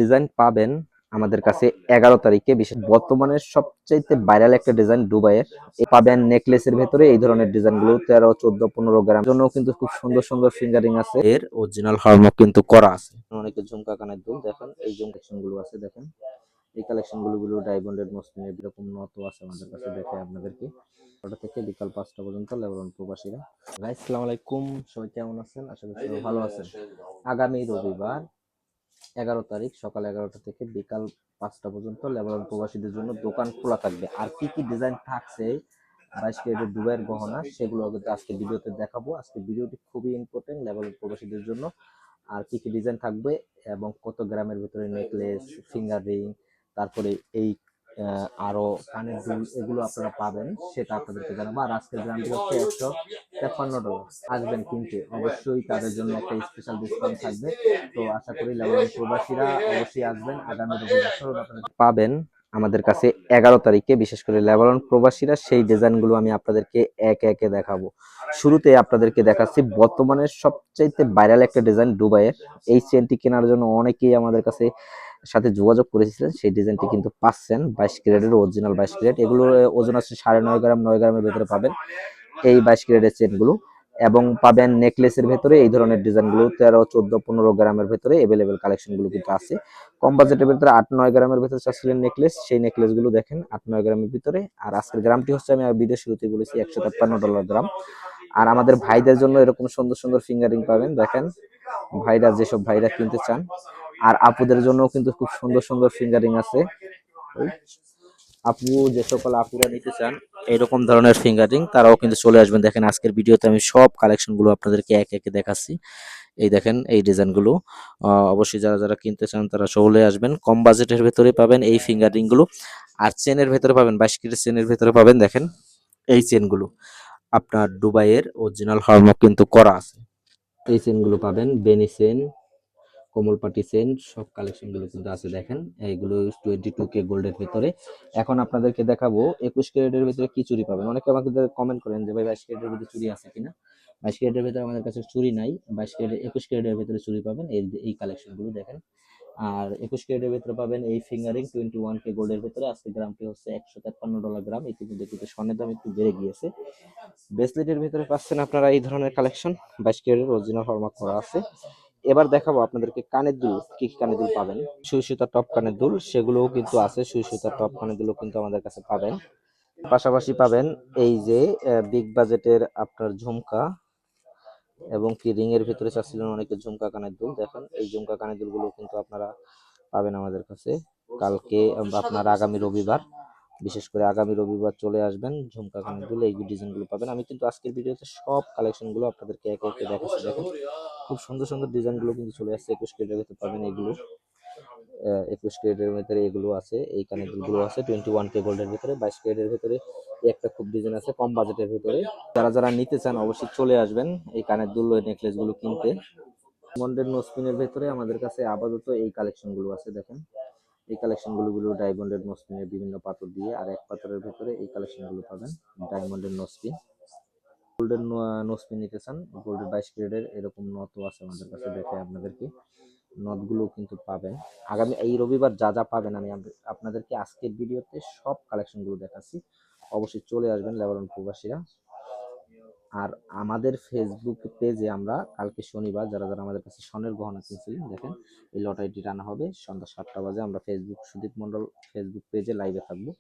Design পাবেন আমাদের কাছে 11 তারিখে। বিশেষ বর্তমানে সবচাইতে ভাইরাল একটা ডিজাইন দুবাইয়ের পাবেন নেকলেসের ভেতরে এই ধরনের ডিজাইনগুলো 13, 14, 15 গ্রাম জন্য কিন্তু খুব সুন্দর সুন্দর ফিঙ্গারিং আছে। এর অরিজিনাল হলমার্ক কিন্তু করা আছে। অনেকে ঝুমকা কানের দুল দেখেন, এই কালেকশন গুলো আছে দেখেন। এই কালেকশন গুলো ডায়মন্ডের মসলিনের এরকম নত আছে আমাদের কাছে, দেখে আপনাদেরকে। ওটা থেকে বিকাল 5টা পর্যন্ত লেবানন প্রবাসীরা। গাইস, আসসালামু আলাইকুম, সবাই কেমন আছেন? আশা করি সবাই ভালো আছেন। আগামী রবিবার 11 তারিখ সকাল 11টা থেকে বিকাল 5টা পর্যন্ত লেবানন প্রবাসীদের জন্য দোকান খোলা থাকবে। আর কি কি ডিজাইন থাকছে 22 ক্যারেটের দুবাইয়ের গহনা, সেগুলো আজকে ভিডিওতে দেখাবো। আজকে ভিডিওটি খুবই ইম্পর্টেন্ট লেবানন প্রবাসীদের জন্য। আর কি কি ডিজাইন থাকবে এবং কত গ্রামের ভিতরে নেকলেস, ফিঙ্গার রিং, তারপরে এই আরো কানের দুল, এগুলো আপনারা পাবেন, সেটা আপনাদেরকে জানাবো। আর আজকের দামটি হচ্ছে $153। আসবেন কিনতে, অবশ্যই তাদের জন্য একটা স্পেশাল ডিসকাউন্ট থাকবে। তো আশা করি লেবানন প্রবাসীরা অবশ্যই আসবেন। আগামী রবিবার পাবেন আমাদের কাছে 11 তারিখে। বিশেষ করে লেবানন প্রবাসীরা সেই ডিজাইনগুলো আমি আপনাদেরকে একে একে দেখাবো। শুরুতে আপনাদেরকে দেখাচ্ছি বর্তমানে সবচাইতে ভাইরাল একটা ডিজাইন দুবাইয়ের। এই চেনটি কেনার জন্য অনেকেই আমাদের কাছে সাথে যোগাযোগ করেছিলেন। সেই ডিজাইনটি কিন্তু পাচ্ছেন 22 ক্যারেটের অরিজিনাল 22 ক্যারেট। এগুলো ওজন আছে 9.5 গ্রাম, 9 গ্রামের ভেতরে পাবেন এই 22 ক্যারেটের চেনগুলো। এবং পাবেন নেকলেসের ভেতরে এই ধরনের ডিজাইনগুলো 13, 14, 15 গ্রামের ভেতরে এভেলেবেল কালেকশনগুলো কিন্তু আছে। কম বাজেটের ভেতরে 8-9 গ্রামের ভেতরে চাচ্ছিলেন নেকলেস, সেই নেকলেসগুলো দেখেন 8-9 গ্রামের ভিতরে। আর আজকের গ্রামটি হচ্ছে, আমি ভিডিও শুরুতে বলেছি, $153 গ্রাম। আর আমাদের ভাইদের জন্য এরকম সুন্দর সুন্দর ফিঙ্গারিং পাবেন দেখেন, ভাইরা যেসব ভাইরা কিনতে চান। আর আপুদের জন্য কিন্তু খুব সুন্দর সুন্দর ফিঙ্গারিং আছে। আপু যে সকল আপুরা নিতে চান এরকম ধরনের ফিঙ্গারিং, তারাও কিন্তু চলে আসবেন। দেখেন আজকের ভিডিওতে আমি সব কালেকশন গুলো আপনাদেরকে একে একে দেখাচ্ছি। এই দেখেন এই ডিজাইন গুলো, অবশ্যই যারা যারা কিনতে চান তারা চলে আসবেন। কম বাজেটের ভেতরে পাবেন এই ফিঙ্গারিং গুলো। আর চেনের ভেতরে পাবেন 22 ক্যারেট চেনের ভেতরে পাবেন দেখেন এই চেনগুলো আপনার দুবাইয়ের অরিজিনাল হলমার্ক কিন্তু করা আছে। এই চেনগুলো পাবেন, বেনি চেন, কোমলপাটি চেন, সব কালেকশন গুলো কিন্তু আছে দেখেন। এইগুলো 22K গোল্ডের ভিতরে। এখন আপনাদেরকে দেখাবো 21 ক্যারেটের ভিতরে কি চুড়ি পাবেন। অনেকে আমাকে কমেন্ট করেন যে ভাই 22 ক্যারেটের ভিতরে চুড়ি আছে কিনা। 22 ক্যারেটের ভিতরে আমাদের কাছে চুড়ি নাই। 22 ক্যারেট 21 ক্যারেটের ভিতরে চুড়ি পাবেন এই কালেকশন গুলো দেখেন। আর 21 ক্যারেটের ভিতরে পাবেন এই ফিঙ্গারিং 21K গোল্ডের ভিতরে। আজকে গ্রামটি হচ্ছে $153 গ্রাম। ইতিমধ্যে কিন্তু স্বর্ণের দাম একটু বেড়ে গিয়েছে। ব্রেসলেটের ভিতরে পাচ্ছেন আপনারা এই ধরনের কালেকশন 22 ক্যারেটের অরিজিনাল হলমার্ক করা আছে। এবার দেখাবো আপনাদেরকে কানের দুল, কি কি কানের দুল পাবেন। সুই সুতা টপ কানের দুল সেগুলোও কিন্তু আছে, সুই সুতা টপ কানের দুলও কিন্তু আমাদের কাছে পাবেন। পাশাপাশি পাবেন এই যে বিগ বাজেটের আপনার ঝুমকা, এবং কি রিং এর ভিতরে চাচ্ছিলেন অনেকে ঝুমকা কানের দুল, দেখেন এই ঝুমকা কানের দুলগুলো কিন্তু আপনারা পাবেন আমাদের কাছে কালকে, আপনার আগামী রবিবার। বিশেষ করে আগামী রবিবার চলে আসবেন, ঝুমকা কানের দুল এই ডিজাইনগুলো পাবেন। আমি কিন্তু আজকের ভিডিওতে সব কালেকশনগুলো আপনাদেরকে একে একে দেখাচ্ছি দেখেন। খুব সুন্দর সুন্দর ডিজাইনগুলো কিন্তু চলে আসছে। 21 ক্যারেটের ভিতরে পাবেন এগুলো, 21 ক্যারেটের ভিতরে এগুলো আছে, এই কানের দুলগুলো আছে 21K গোল্ডের ভিতরে। 22 ক্যারেটের ভিতরে একটা খুব ডিজাইন আছে কম বাজেটের ভিতরে। যারা যারা নিতে চান অবশ্যই চলে আসবেন এই কানের দুল নেকলেস গুলো কিনতে। ডায়মন্ডের নোসপিনের ভেতরে আমাদের কাছে আপাতত এই কালেকশন গুলো আছে দেখেন। এই কালেকশন গুলো ডায়মন্ডের নোসপিনের বিভিন্ন পাথর দিয়ে, আর এক পাথরের ভেতরে এই কালেকশন গুলো পাবেন ডায়মন্ডের নোসপিন। গোল্ডেন নোসপিন নিতে চান, গোল্ডের 22 ক্যারেটের এরকম নত আছে আমাদের কাছে, দেখে আপনাদেরকে নথগুলো কিন্তু পাবেন। আগামী এই রবিবার যা যা পাবেন আমি আপনাদেরকে আজকের ভিডিওতে সব কালেকশন গুলো দেখাচ্ছি। অবশ্যই চলে আসবেন লেবানন প্রবাসীরা। আর আমাদের ফেসবুক পেজে আমরা কালকে শনিবার যারা যারা আমাদের কাছে স্বর্ণের গহনা কিনছিলেন দেখেন, এই লটারিটি রান্না হবে সন্ধ্যা 7টা বাজে। আমরা ফেসবুক সুদীপ মন্ডল ফেসবুক পেজে লাইভে থাকবো।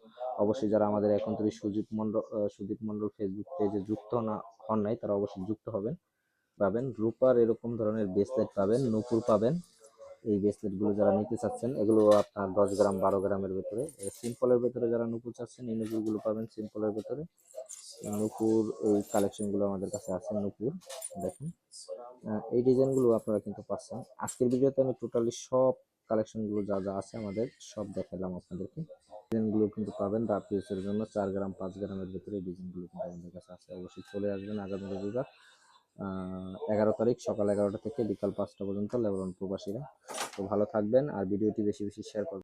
অবশ্যই যারা আমাদের এখন থেকে সুদীপ মন্ডল ফেসবুক পেজে যুক্ত না হন নাই তারা অবশ্যই যুক্ত হবেন। পাবেন রূপার এরকম ধরনের ব্রেসলেট পাবেন, নূপুর পাবেন। এই ব্রেসলেট গুলো যারা নিতে চাচ্ছেন এগুলো আপনার 10 গ্রাম 12 গ্রামের ভেতরে। সিম্পলের ভেতরে যারা নূপুর চাচ্ছেন এই নূপুর গুলো পাবেন সিম্পলের ভেতরে। নূপুর এই কালেকশন গুলো আমাদের কাছে আছে নূপুর দেখেন। এই ডিজাইন গুলো আপনারা কিন্তু পাচ্ছেন। আজকের ভিডিওতে আমি টোটালি সব কালেকশন গুলো যা যা আছে আমাদের সব দেখালাম আপনাদেরকে। ডিজাইন গুলো কিন্তু পাবেন রাফ ইউজের জন্য 4 গ্রাম 5 গ্রামের ভেতরে ডিজাইন গুলো কিন্তু আমাদের কাছে আছে। অবশ্যই চলে আসবেন আগামী রবিবার 11 তারিখ সকাল 11টা থেকে বিকাল 5টা পর্যন্ত লেবানন প্রবাসীরা। তো ভালো থাকবেন আর ভিডিওটি বেশি বেশি শেয়ার করবেন।